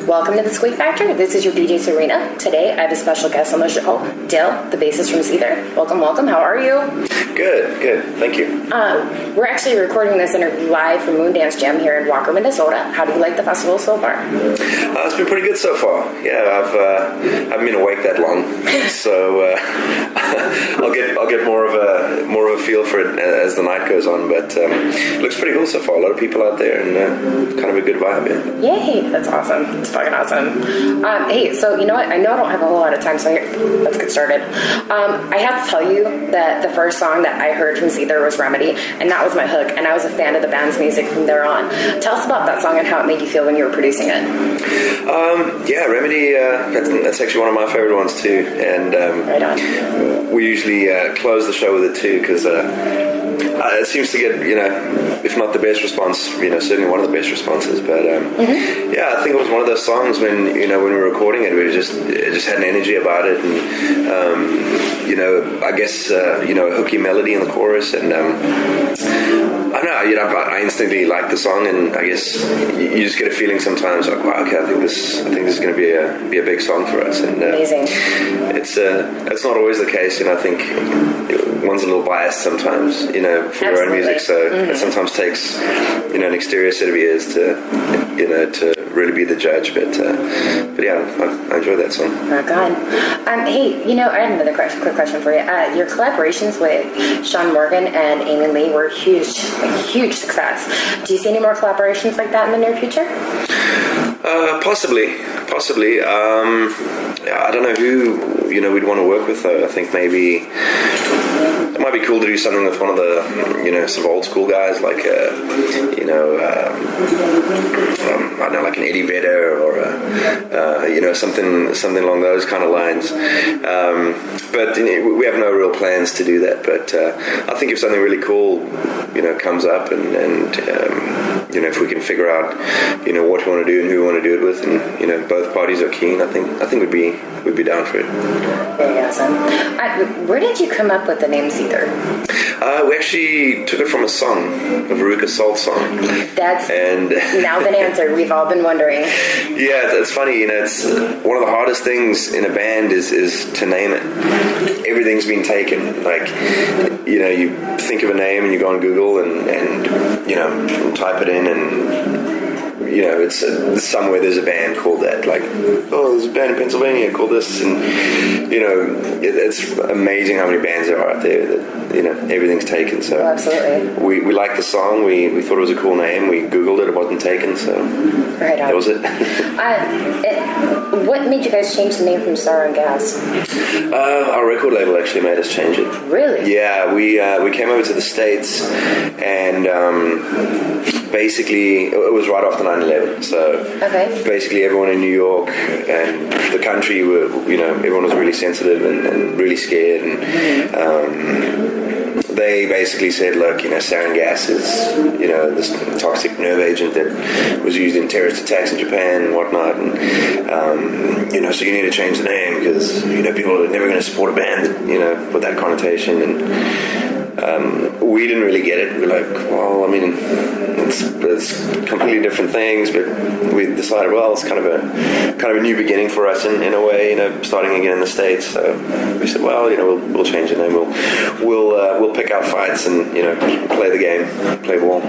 Welcome to the Squeak Factor. This is your DJ Serena. Today I have a special guest on the show, Dale, the bassist from Seether. Welcome, welcome. How are you? Good. Thank you. We're actually recording this interview live from Moondance Jam here in Walker, Minnesota. How do you like the festival so far? It's been pretty good so far. Yeah, I haven't been awake that long, so I'll get more of a feel for it as the night goes on. But it looks pretty cool so far. A lot of people out there and kind of a good vibe. Yeah. Yay! That's awesome. It's fucking awesome. Hey, so you know what? I know I don't have a whole lot of time, so let's get started. I have to tell you that the first song that I heard from Seether was Remedy, and that was my hook, and I was a fan of the band's music from there on. Tell us about that song and how it made you feel when you were producing it. Yeah, Remedy, that's actually one of my favorite ones too, and right on. We usually close the show with it too, because it seems to get, if not the best response, certainly one of the best responses. But yeah, I think it was one of those songs when when we were recording it, it just had an energy about it, and I guess a hooky melody in the chorus, and I don't know, I instantly like the song, and I guess you just get a feeling sometimes like, wow, okay, I think this is going to be a big song for us, and amazing. It's not always the case, I think one's a little biased sometimes, for your own music, so it sometimes takes an exterior set of ears to really be the judge, but yeah, I enjoy that song. Oh God. Hey, I had another quick question for you. Your collaborations with Sean Morgan and Amy Lee were a huge success. Do you see any more collaborations like that in the near future? Possibly. I don't know who we'd want to work with, though. I think maybe it might be cool to do something with one of the some old school guys, like I don't know, like an Eddie Vedder or something along those kind of lines. But we have no real plans to do that. But I think if something really cool comes up, and if we can figure out what we want to do and who we want to do it with, and both parties are keen, I think we'd be down for it. Very awesome. Where did you come up with the name Seether? We actually took it from a song, a Veruca Salt song. That's and now been answered. We've all been wondering. Yeah, it's funny. It's one of the hardest things in a band is to name it. Everything's been taken. Like, you think of a name and you go on Google and type it in, and it's somewhere there's a band called that. Like, there's a band in Pennsylvania called this, and it's amazing how many bands there are out there that everything's taken. So absolutely, we liked the song. We thought it was a cool name. We Googled it. It wasn't taken, so right on. That was it. What made you guys change the name from Star and Gas? Our record label actually made us change it. Really? Yeah, we came over to the States, and basically it was right after 9/11. So basically everyone in New York and the country were, everyone was really sensitive and really scared, and they basically said, look, sarin gas is, this toxic nerve agent that was used in terrorist attacks in Japan and whatnot, and so you need to change the name because people are never going to support a band that, with that connotation. And we didn't really get it. We're like, well, I mean, it's completely different things, but we decided, well, it's kind of a new beginning for us in a way, starting again in the States. So we said, well, we'll change the name. We'll pick out fights and play the game, play ball.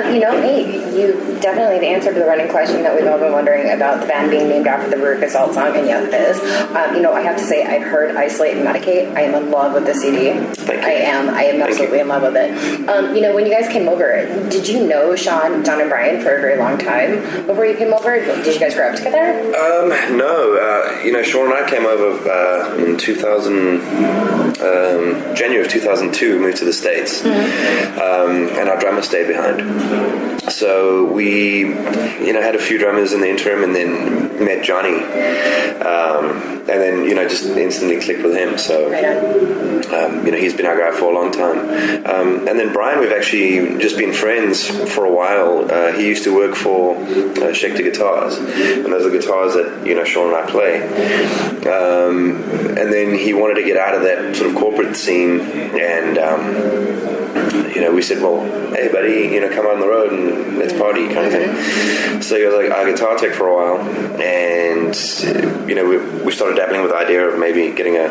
Hey, you definitely have answered the running question that we've all been wondering about the band being named after the Veruca Salt song, and yeah, it is. I have to say, I've heard Isolate and Medicate. I am in love with the CD. Thank you. I am absolutely in love with it. When you guys came over, did you know Sean, John, and Brian for a very long time before you came over? Did you guys grow up together? No. Sean and I came over in 2000, January of 2002. We moved to the States, and our drummer stayed behind. So we, had a few drummers in the interim, and then met Johnny, and then just instantly clicked with him. So he's been our guy for a long time. And then Brian, we've actually just been friends for a while. He used to work for Schecter Guitars, and those are the guitars that Sean and I play. And then he wanted to get out of that sort of corporate scene, and we said, well, hey buddy, come on the road and let's party kind of thing. So he was like our guitar tech for a while, and we started dabbling with the idea of maybe getting a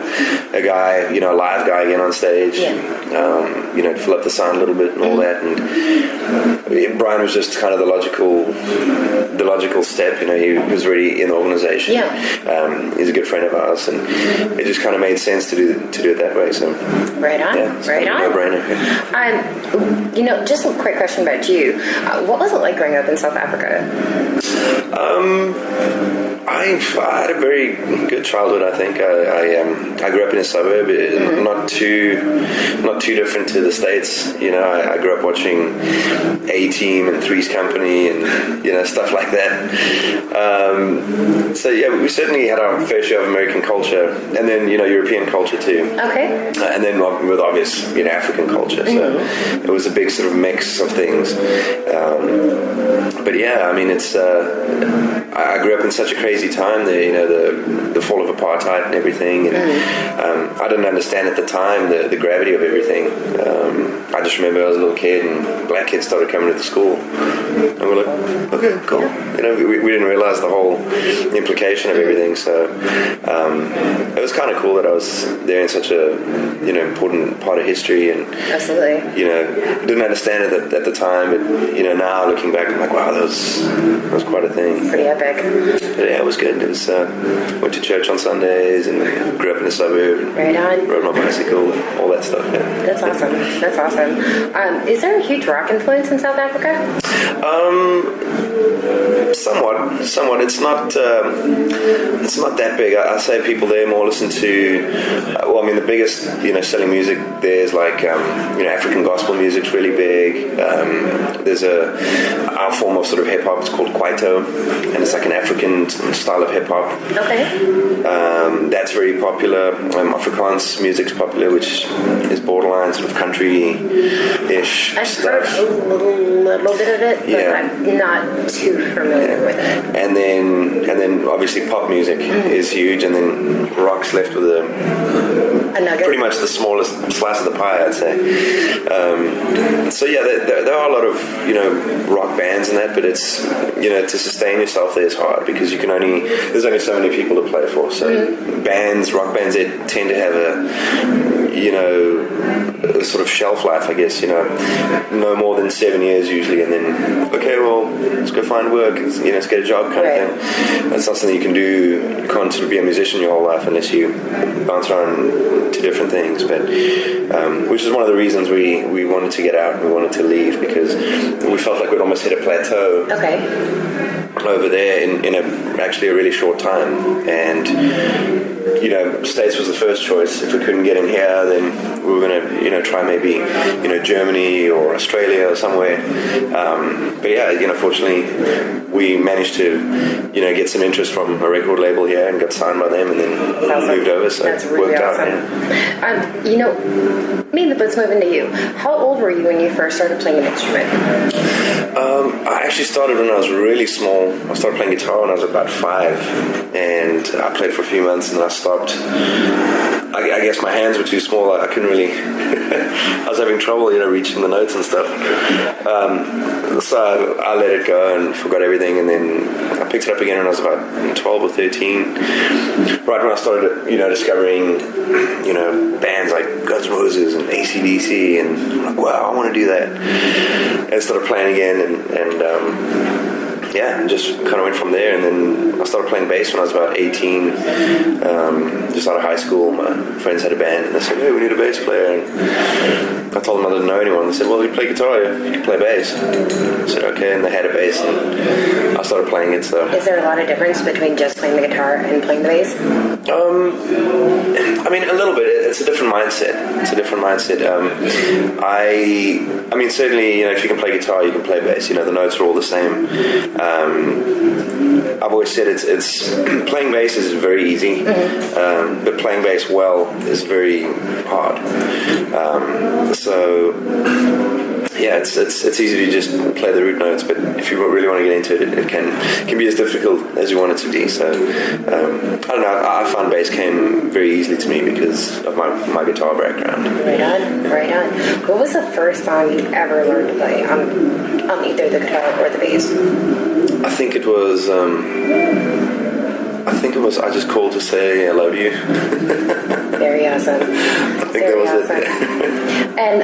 guy, a live guy again on stage, to fill up the sound a little bit and all that. And Brian was just kind of the logical step. He was already in the organization. He's a good friend of ours, and it just kind of made sense to do it that way. So right on, right on. No-brainer. Just a quick question about you. What was it like growing up in South Africa? I had a very good childhood. I think I grew up in a suburb, not too different to the States. I grew up watching A-Team and Three's Company and stuff like that. So we certainly had our fair share of American culture, and then European culture too. Okay. And then with obvious African culture. So it was a big sort of mix of things. But yeah, I mean it's. I grew up in such a crazy time there, the fall of apartheid and everything, and I didn't understand at the time the gravity of everything. I just remember I was a little kid and black kids started coming to the school, and we're like, okay, cool. We didn't realize the whole implication of everything, so it was kind of cool that I was there in such a important part of history, and absolutely, didn't understand it at the time, but now looking back, I'm like, wow, that was quite a thing. Pretty epic. But yeah, it was good. It was went to church on Sundays and grew up in a suburb. Right on. Rode my bicycle, all that stuff. Yeah. That's awesome. That's awesome. Is there a huge rock influence in South Africa? Somewhat. It's not that big. I say people there more listen to. The biggest selling music there is like African gospel music's really big. There's our form of sort of hip hop. It's called Kwaito, and it's like an African style of hip hop. Okay. That's very popular. Afrikaans music's popular, which is borderline sort of country-ish stuff. I've heard a little bit of it, but I'm not too familiar with it. And then obviously pop music is huge, and then rock's left with pretty much the smallest slice of the pie, I'd say. So yeah, there are a lot of rock bands and that, but it's to sustain yourself there is hard because there's only so many people to play for. So rock bands, they tend to have a sort of shelf life, I guess. No more than 7 years usually, and then okay, well, let's go find work. Let's get a job kind of thing. That's not something you can do. You can't sort of be a musician your whole life unless you bounce around to different things. But which is one of the reasons we wanted to get out and we wanted to leave, because we felt like we'd almost hit a plateau. Okay. Over there in actually a really short time, and States was the first choice. If we couldn't get in here, then we were going to try maybe Germany or Australia or somewhere. But yeah, fortunately we managed to get some interest from a record label here and got signed by them, and then moved over. So that's really worked awesome. out. Yeah. Maybe let's move into you. How old were you when you first started playing an instrument? I actually started when I was really small. I started playing guitar when I was about 5, and I played for a few months, and then I stopped. I guess my hands were too small. I couldn't really. I was having trouble, reaching the notes and stuff. So I let it go and forgot everything, and then I picked it up again when I was about 12 or 13. Right when I started, discovering, bands like Guns N' Roses and AC/DC, and I'm like, wow, I want to do that. And I started playing again, and just kind of went from there. And then I started playing bass when I was about 18, just out of high school. My friends had a band, and they said, hey, we need a bass player. And I told them I didn't know anyone. They said, well, you play guitar, you can play bass. I said, okay, and they had a bass, and I started playing it. So is there a lot of difference between just playing the guitar and playing the bass? A little bit. It's a different mindset. Certainly, if you can play guitar, you can play bass. The notes are all the same. I've always said it's playing bass is very easy, but playing bass well is very hard. yeah, it's easy to just play the root notes, but if you really want to get into it, it can be as difficult as you want it to be. So I don't know. I found bass came very easily to me because of my guitar background. Right on. What was the first song you ever learned to play on either the guitar or the bass? I think it was. I just called to say I love you. Very awesome. I think that was awesome. it. And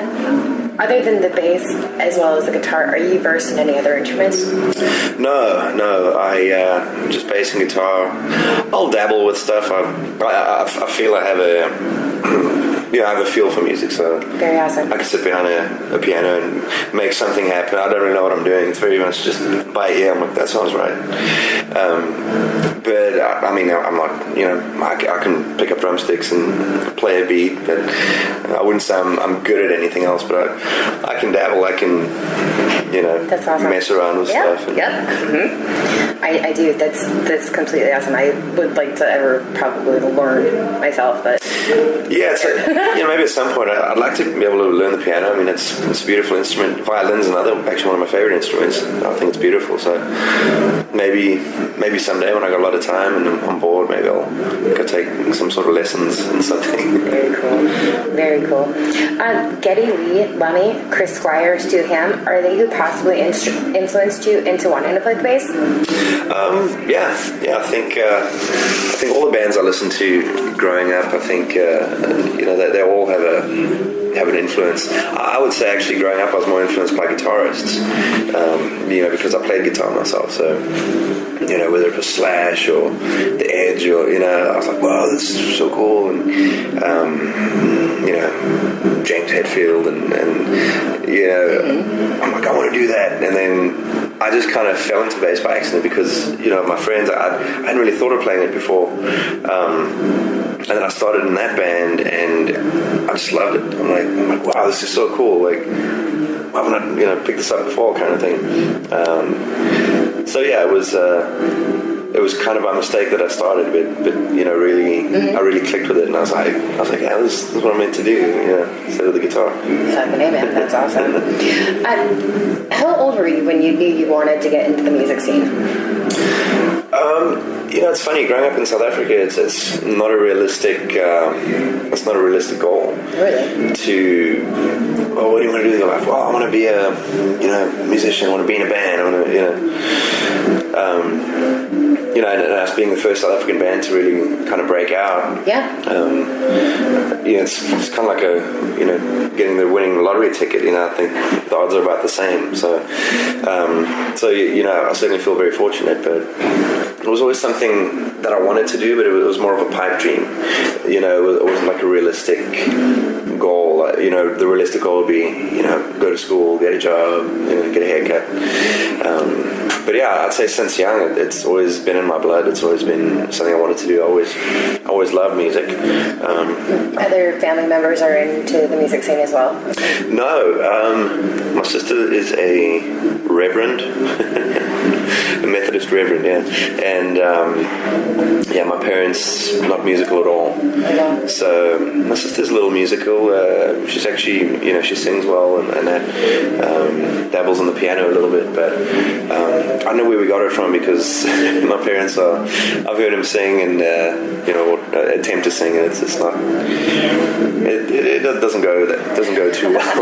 other than the bass as well as the guitar, are you versed in any other instruments? No. I just bass and guitar. I'll dabble with stuff. I feel I have I have a feel for music, so very awesome. I can sit behind a piano and make something happen. I don't really know what I'm doing. It's very much just by ear. I'm like, that sounds right. But I mean, I'm not, I can pick up drumsticks and play a beat, but I wouldn't say I'm good at anything else. But I can dabble. I can, that's awesome. Mess around with stuff. Yep. Mm-hmm. I do. That's completely awesome. I would like to ever probably learn myself, but yeah, it's maybe at some point I'd like to be able to learn the piano. I mean, it's a beautiful instrument. Violin's actually one of my favorite instruments. I think it's beautiful. So maybe someday when I got a lot of time and I'm bored, maybe I'll go take some sort of lessons and something. Very cool. Geddy Lee, Lemmy, Chris Squire, Stu Ham, are they who possibly influenced you into wanting to play the bass? Yeah. I think all the bands I listened to growing up, I think they all have an influence. I would say actually growing up I was more influenced by guitarists, because I played guitar myself. So whether it was Slash or The Edge or I was like, wow, this is so cool, and James Hetfield and I'm like, I want to do that. And then I just kind of fell into bass by accident because my friends, I hadn't really thought of playing it before. And then I started in that band, and I just loved it. I'm like, wow, this is so cool. Like, why haven't I, picked this up before, kind of thing. So yeah, it was kind of by mistake that I started, but really, I really clicked with it, and I was like, yeah, this is what I'm meant to do, instead of the guitar. Fucking amen. That's awesome. How old were you when you knew you wanted to get into the music scene? It's funny. Growing up in South Africa, it's not a realistic. It's not a realistic goal. Really? What do you want to do? You're like, well, I want to be a, musician. I want to be in a band. I want to, and us being the first South African band to really kind of break out. Yeah. It's kind of like getting the winning lottery ticket. I think the odds are about the same. So, I certainly feel very fortunate, but it was always something that I wanted to do, but it was more of a pipe dream. It wasn't like a realistic goal. The realistic goal would be, go to school, get a job, get a haircut. But yeah, I'd say since young, it's always been in my blood. It's always been something I wanted to do. I always loved music. Other family members are into the music scene as well? No. My sister is a reverend. A Methodist reverend, yeah. And my parents not musical at all. Okay. So my sister's a little musical. She's actually, she sings well and that, dabbles on the piano a little bit. But I don't know where we got her from because my parents I've heard him sing and attempt to sing, and it's just not. It doesn't go too well.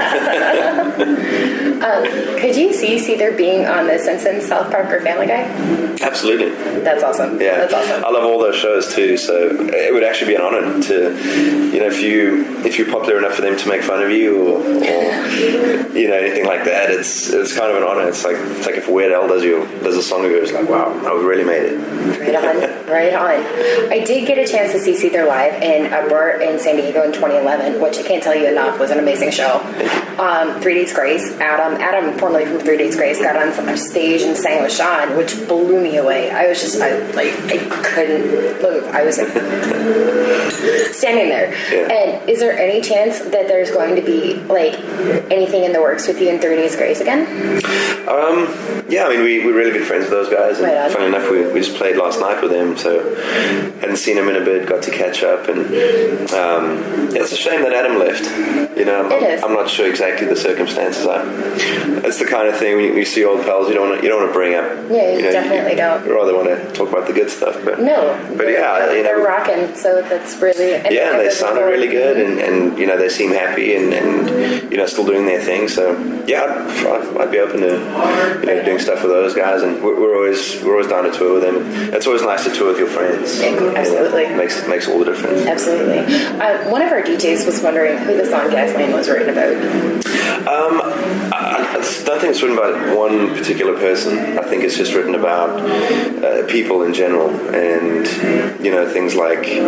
Could you see Seether being on The Simpsons, South Park, or Family Guy? Absolutely. That's awesome. Yeah, that's awesome. I love all those shows too. So it would actually be an honor to, if you're popular enough for them to make fun of you or anything like that. It's kind of an honor. It's like if Weird Al does a song of yours, like, wow, I really made it. Right on. I did get a chance to see Seether live in Uproar in San Diego in 2011, which I can't tell you enough was an amazing show. 3 Days Grace, Adam, formerly from 3 Days Grace, got on stage and sang with Sean, which blew me away. I couldn't move. I was standing there. Yeah. And is there any chance that there's going to be like anything in the works with you in 3 Days Grace again? Yeah, I mean, we're really good friends with those guys. And right funny enough, we just played last night with them, so hadn't seen him in a bit, got to catch up, and it's a shame that Adam left. You know, I'm not sure exactly the circumstances are. It's the kind of thing when you see old pals, you don't want to bring up. Yeah, you definitely don't. You rather want to talk about the good stuff, but yeah, they're rocking, so that's really and they sounded really good, and you know, they seem happy and you know, still doing their thing. So yeah, I'd be open to doing stuff with those guys, and we're always down to tour with them. It's always nice to tour with your friends. Absolutely, makes all the difference. Absolutely. One of our DJs was wondering who the song "Gasoline" was written about. I don't think it's written about one particular person. I think it's just written about people in general, and you know, things like you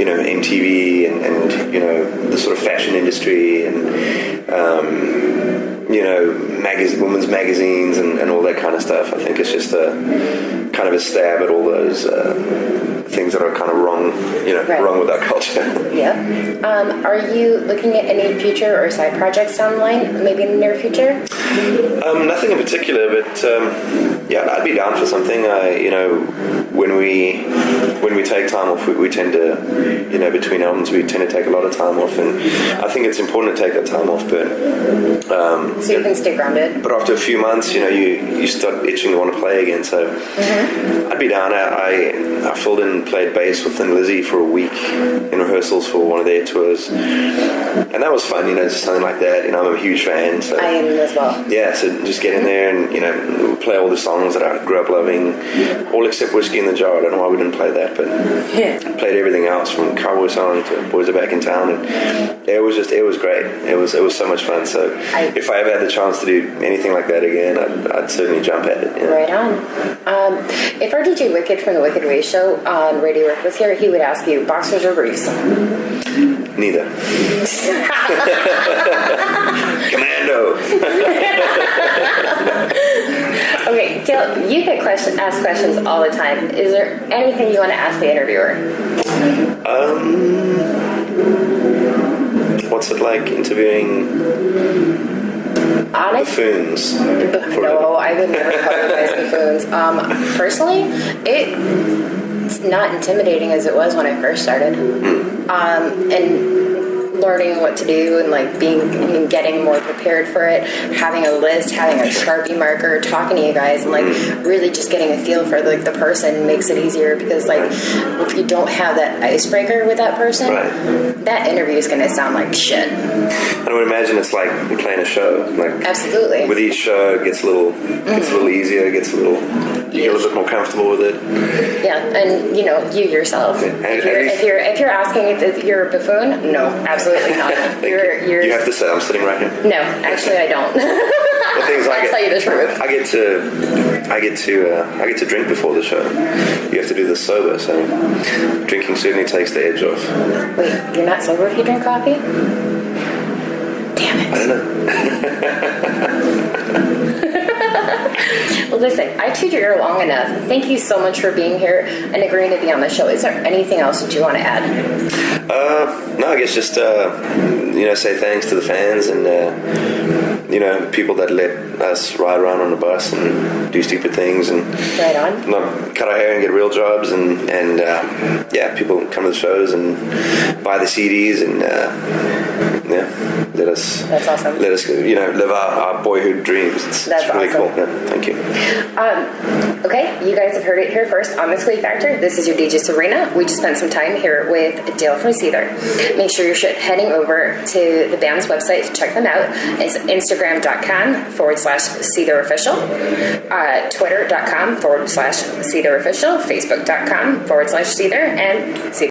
know, MTV and you know, the sort of fashion industry and you know, women's magazines and all that kind of stuff. I think it's just a kind of a stab at all those things that are kind of wrong, you know, wrong with our culture. Yeah. Are you looking at any future or side projects down the line, maybe in the near future? Nothing in particular, but yeah, I'd be down for something. You know, when we take time off, we tend to, you know, between albums, we tend to take a lot of time off, and I think it's important to take that time off, but so you can stay grounded. But after a few months, you know, you start itching to want to play again. So I'd be down. I filled in and played bass with Thin Lizzy for a week in rehearsals for one of their tours, and that was fun. You know, just something like that. You know, I'm a huge fan. So I am as well. Yeah, so just get in there and, you know, play all the songs that I grew up loving, all except Whiskey in the Jar. I don't know why we didn't play that, but played everything else from Cowboy Song to Boys Are Back in Town, and it was great. It was so much fun. So if I ever had the chance to do anything like that again, I'd certainly jump at it. Yeah. Right on. If our DJ Wicked from the Wicked Ways show on Radio Work was here, he would ask you, boxers or briefs? Neither. Commando. Okay, Dale, you get ask questions all the time. Is there anything you want to ask the interviewer? What's it like interviewing buffoons? No, I would never call you guys buffoons. Personally, it's not intimidating as it was when I first started. And learning what to do and like getting more prepared for it, having a list, having a Sharpie marker, talking to you guys, and like really just getting a feel for like the person makes it easier, because like if you don't have that icebreaker with that person, that interview is going to sound like shit. I would imagine it's like playing a show. Like absolutely. With each show, it gets a little easier, you get a little bit more comfortable with it. Yeah, and you know, you yourself. Yeah. If you're asking if you're a buffoon, no, absolutely not. You have to say I'm sitting right here. No, actually I don't. The things I'll tell you the truth. I get to drink before the show. You have to do this sober, so drinking certainly takes the edge off. Wait, you're not sober if you drink coffee? Damn it. I don't know. Well, listen, I chewed your ear long enough. Thank you so much for being here and agreeing to be on the show. Is there anything else that you want to add? No, I guess just you know, say thanks to the fans and you know, people that let us ride around on the bus and do stupid things and right on. Not cut our hair and get real jobs and yeah, people come to the shows and buy the CDs and yeah, that's awesome. Let us, you know, live our boyhood dreams. It's really awesome. Cool. Yeah, thank you. Okay, you guys have heard it here first on the Squeak Factor. This is your DJ Serena. We just spent some time here with Dale from Seether. Make sure you're heading over to the band's website to check them out. It's Instagram.com/SeetherOfficial, Twitter.com/SeetherOfficial, Facebook.com/Seether, and Seether.